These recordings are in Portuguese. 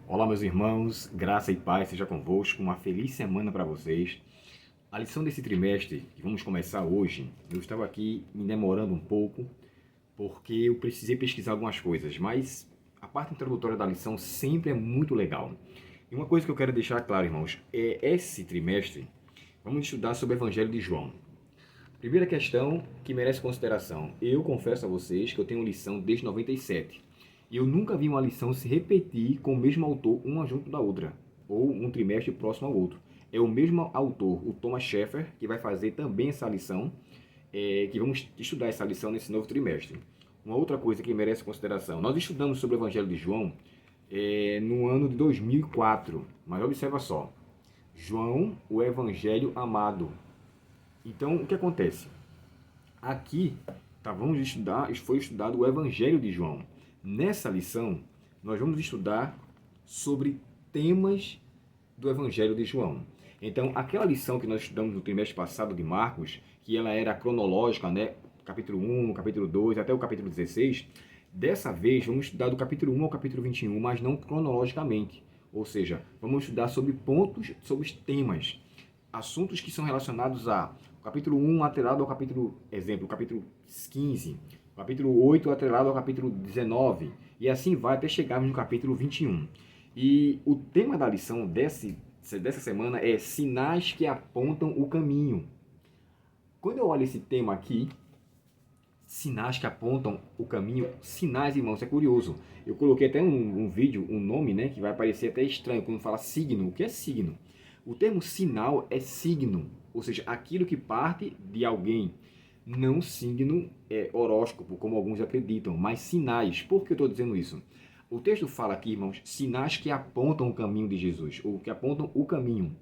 Olá, meus irmãos, graça e paz seja convosco, uma feliz semana para vocês. A lição desse trimestre, que vamos começar hoje, eu estava aqui me demorando um pouco, porque eu precisei pesquisar algumas coisas, mas a parte introdutória da lição sempre é muito legal. E uma coisa que eu quero deixar claro, irmãos, é esse trimestre, vamos estudar sobre o Evangelho de João. Primeira questão que merece consideração. Eu confesso a vocês que eu tenho lição desde 97. E eu nunca vi uma lição se repetir com o mesmo autor, uma junto da outra, ou um trimestre próximo ao outro. É o mesmo autor, o Thomas Scheffer, que vai fazer também essa lição, que vamos estudar essa lição nesse novo trimestre. Uma outra coisa que merece consideração. Nós estudamos sobre o Evangelho de João no ano de 2004, mas observa só. João, o Evangelho amado. Então, o que acontece? Aqui, vamos estudar, foi estudado o Evangelho de João. Nessa lição, nós vamos estudar sobre temas do Evangelho de João. Então, aquela lição que nós estudamos no trimestre passado de Marcos, que ela era cronológica, né? Capítulo 1, capítulo 2, até o capítulo 16, dessa vez vamos estudar do capítulo 1 ao capítulo 21, mas não cronologicamente. Ou seja, vamos estudar sobre pontos, sobre temas, assuntos que são relacionados a capítulo 1 atrelado ao capítulo, exemplo, capítulo 15, capítulo 8 atrelado ao capítulo 19, e assim vai até chegarmos no capítulo 21. E o tema da lição dessa semana é sinais que apontam o caminho. Quando eu olho esse tema aqui, sinais que apontam o caminho, sinais, irmãos, é curioso. Eu coloquei até um vídeo, um nome, né, que vai parecer até estranho quando fala signo. O que é signo? O termo sinal é signo, ou seja, aquilo que parte de alguém. Não signo horóscopo, como alguns acreditam, mas sinais. Por que eu estou dizendo isso? O texto fala aqui, irmãos, sinais que apontam o caminho de Jesus, ou que apontam o caminho.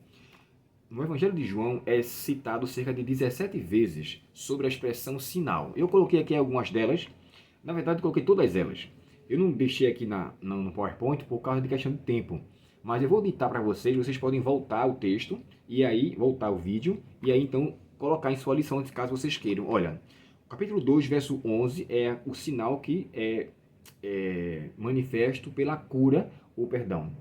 No Evangelho de João é citado cerca de 17 vezes sobre a expressão sinal. Eu coloquei aqui algumas delas, na verdade coloquei todas elas. Eu não deixei aqui no PowerPoint por causa de questão de tempo, mas eu vou ditar para vocês, vocês podem voltar o texto, e aí voltar o vídeo, e aí então colocar em sua lição, caso vocês queiram. Olha, o capítulo 2, verso 11 é o sinal que é manifesto pela cura, ou perdão,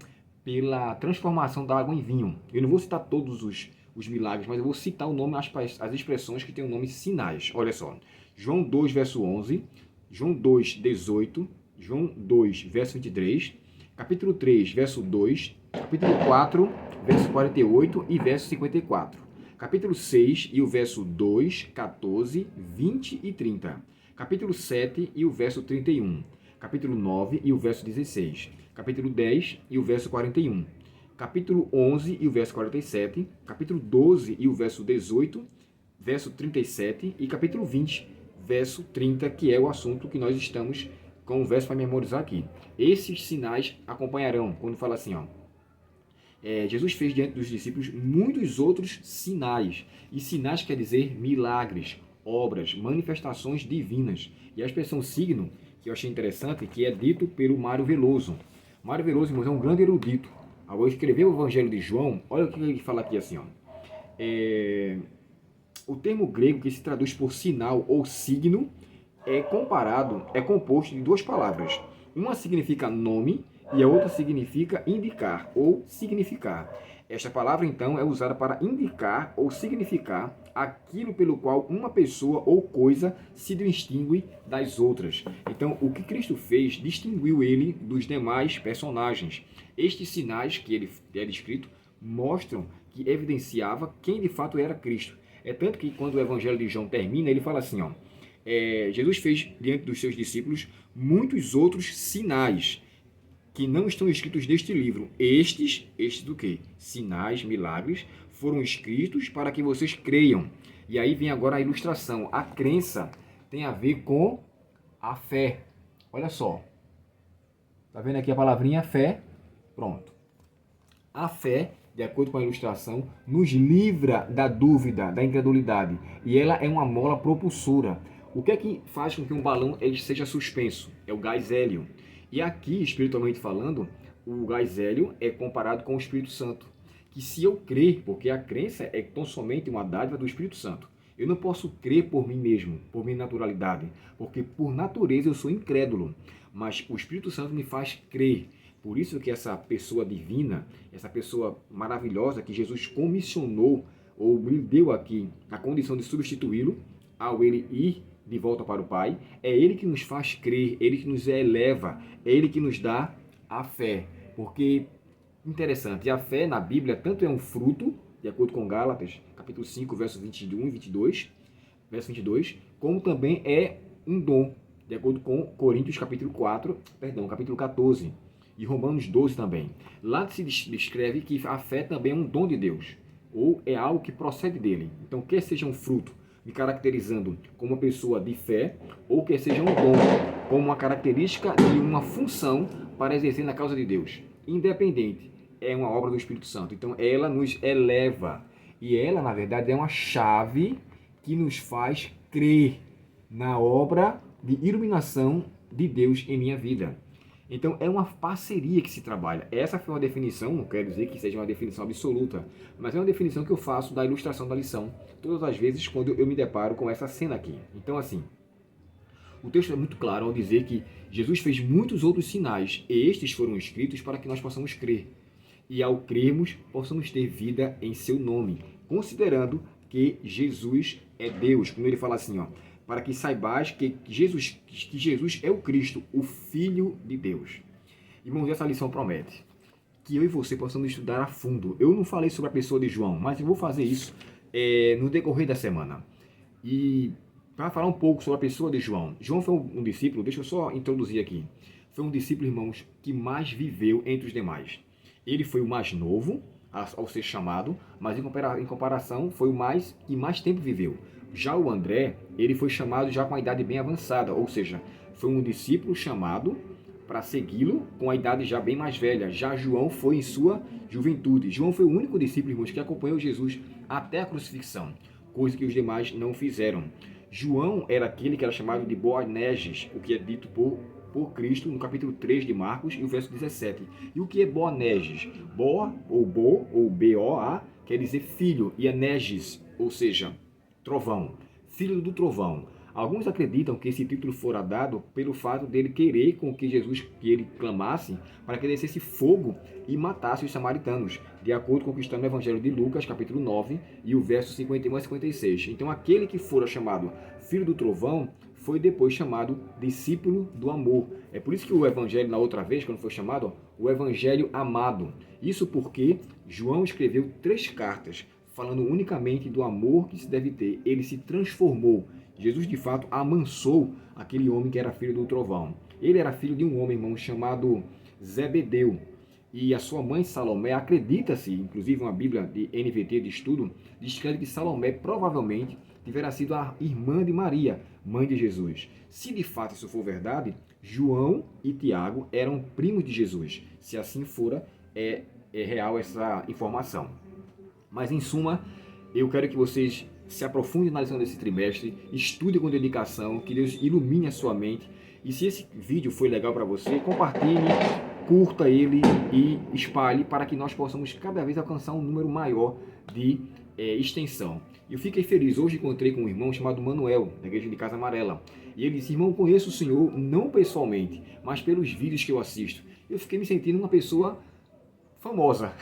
pela transformação da água em vinho. Eu não vou citar todos os milagres, mas eu vou citar o nome, as expressões que têm o nome sinais. Olha só, João 2, verso 11, João 2, 18, João 2, verso 23, capítulo 3, verso 2, capítulo 4, verso 48 e verso 54. Capítulo 6 e o verso 2, 14, 20 e 30. Capítulo 7 e o verso 31. Capítulo 9 e o verso 16. Capítulo 10 e o verso 41. Capítulo 11 e o verso 47. Capítulo 12 e o verso 18, verso 37. E capítulo 20, verso 30, que é o assunto que nós estamos com o verso para memorizar aqui. Esses sinais acompanharão, quando fala assim, ó. Jesus fez diante dos discípulos muitos outros sinais. E sinais quer dizer milagres, obras, manifestações divinas. E a expressão signo, que eu achei interessante, que é dito pelo Mário Veloso. Mário Veloso, irmãos, é um grande erudito. Ao escrever o Evangelho de João, olha o que ele fala aqui assim, ó. O termo grego que se traduz por sinal ou signo é composto de duas palavras. Uma significa nome e a outra significa indicar ou significar. Esta palavra, então, é usada para indicar ou significar aquilo pelo qual uma pessoa ou coisa se distingue das outras. Então, o que Cristo fez distinguiu ele dos demais personagens. Estes sinais que ele é descrito mostram que evidenciava quem de fato era Cristo. É tanto que quando o Evangelho de João termina, ele fala assim, ó, Jesus fez diante dos seus discípulos muitos outros sinais que não estão escritos neste livro. Estes do quê? Sinais, milagres, foram escritos para que vocês creiam. E aí vem agora a ilustração. A crença tem a ver com a fé. Olha só. Tá vendo aqui a palavrinha fé? Pronto. A fé, de acordo com a ilustração, nos livra da dúvida, da incredulidade. E ela é uma mola propulsora. O que é que faz com que um balão ele seja suspenso? É o gás hélio. E aqui, espiritualmente falando, o gás hélio é comparado com o Espírito Santo. Que se eu crer, porque a crença é tão somente uma dádiva do Espírito Santo. Eu não posso crer por mim mesmo, por minha naturalidade, porque por natureza eu sou incrédulo. Mas o Espírito Santo me faz crer. Por isso que essa pessoa divina, essa pessoa maravilhosa que Jesus comissionou ou lhe deu aqui a condição de substituí-lo ao ele ir de volta para o Pai, é ele que nos faz crer, ele que nos eleva, é ele que nos dá a fé. Porque, interessante, a fé na Bíblia tanto é um fruto, de acordo com Gálatas, capítulo 5, verso 21 e 22, verso 22, como também é um dom, de acordo com Coríntios capítulo 14 e Romanos 12 também. Lá se descreve que a fé também é um dom de Deus, ou é algo que procede dele. Então, quer seja um fruto me caracterizando como uma pessoa de fé, ou quer seja um dom, como uma característica e uma função para exercer na causa de Deus. Independente, é uma obra do Espírito Santo. Então, ela nos eleva. E ela, na verdade, é uma chave que nos faz crer na obra de iluminação de Deus em minha vida. Então, é uma parceria que se trabalha. Essa foi uma definição, não quero dizer que seja uma definição absoluta, mas é uma definição que eu faço da ilustração da lição, todas as vezes quando eu me deparo com essa cena aqui. Então, assim, o texto é muito claro ao dizer que Jesus fez muitos outros sinais, e estes foram escritos para que nós possamos crer. E ao crermos, possamos ter vida em seu nome, considerando que Jesus é Deus. Como ele fala assim, ó, para que saibais que Jesus é o Cristo, o Filho de Deus. Irmãos, essa lição promete que eu e você possamos estudar a fundo. Eu não falei sobre a pessoa de João, mas eu vou fazer isso no decorrer da semana. E para falar um pouco sobre a pessoa de João. João foi um discípulo, deixa eu só introduzir aqui. Foi um discípulo, irmãos, que mais viveu entre os demais. Ele foi o mais novo ao ser chamado, mas em comparação foi o que mais tempo viveu. Já o André, ele foi chamado já com a idade bem avançada, ou seja, foi um discípulo chamado para segui-lo com a idade já bem mais velha. Já João foi em sua juventude. João foi o único discípulo, irmãos, que acompanhou Jesus até a crucifixão, coisa que os demais não fizeram. João era aquele que era chamado de Boanerges, o que é dito por Cristo no capítulo 3 de Marcos e o verso 17. E o que é Boanerges? Ou B-O-A, quer dizer filho, e Anerges, ou seja, trovão, filho do trovão. Alguns acreditam que esse título fora dado pelo fato dele querer com que ele clamasse para que descesse fogo e matasse os samaritanos, de acordo com o que está no Evangelho de Lucas, capítulo 9, e o verso 51 a 56. Então, aquele que fora chamado filho do trovão foi depois chamado discípulo do amor. É por isso que o Evangelho, na outra vez, quando foi chamado, o Evangelho amado. Isso porque João escreveu 3 cartas, falando unicamente do amor que se deve ter. Ele se transformou. Jesus, de fato, amansou aquele homem que era filho do trovão. Ele era filho de um homem, irmão, chamado Zebedeu. E a sua mãe, Salomé, acredita-se, inclusive uma Bíblia de NVT de estudo, descreve que Salomé provavelmente tivera sido a irmã de Maria, mãe de Jesus. Se de fato isso for verdade, João e Tiago eram primos de Jesus. Se assim fora, é real essa informação. Mas, em suma, eu quero que vocês se aprofundem na lição desse trimestre, estudem com dedicação, que Deus ilumine a sua mente. E se esse vídeo foi legal para você, compartilhe, curta ele e espalhe para que nós possamos cada vez alcançar um número maior de extensão. Eu fiquei feliz, hoje encontrei com um irmão chamado Manuel, da igreja de Casa Amarela. E ele disse, irmão, conheço o senhor não pessoalmente, mas pelos vídeos que eu assisto. Eu fiquei me sentindo uma pessoa famosa.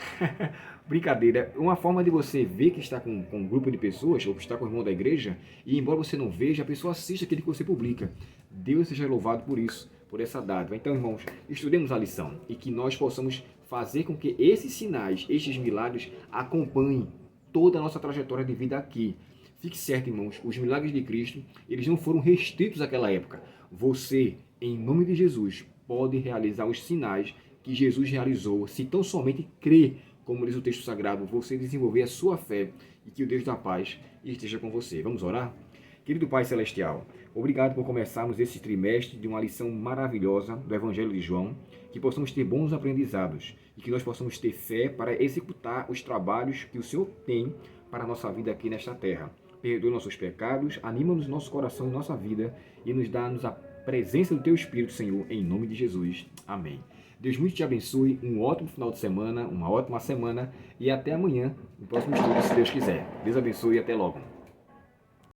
Brincadeira, uma forma de você ver que está com um grupo de pessoas, ou que está com o irmão da igreja, e embora você não veja, a pessoa assiste aquele que você publica. Deus seja louvado por isso, por essa dádiva. Então, irmãos, estudemos a lição, e que nós possamos fazer com que esses sinais, estes milagres, acompanhem toda a nossa trajetória de vida aqui. Fique certo, irmãos, os milagres de Cristo, eles não foram restritos àquela época. Você, em nome de Jesus, pode realizar os sinais que Jesus realizou, se tão somente crer, como diz o texto sagrado, você desenvolver a sua fé e que o Deus da paz esteja com você. Vamos orar? Querido Pai Celestial, obrigado por começarmos esse trimestre de uma lição maravilhosa do Evangelho de João, que possamos ter bons aprendizados e que nós possamos ter fé para executar os trabalhos que o Senhor tem para a nossa vida aqui nesta terra. Perdoa nossos pecados, anima-nos nosso coração e nossa vida e nos dá-nos a presença do Teu Espírito, Senhor, em nome de Jesus. Amém. Deus muito te abençoe, um ótimo final de semana, uma ótima semana e até amanhã, no próximo estudo, se Deus quiser. Deus abençoe e até logo.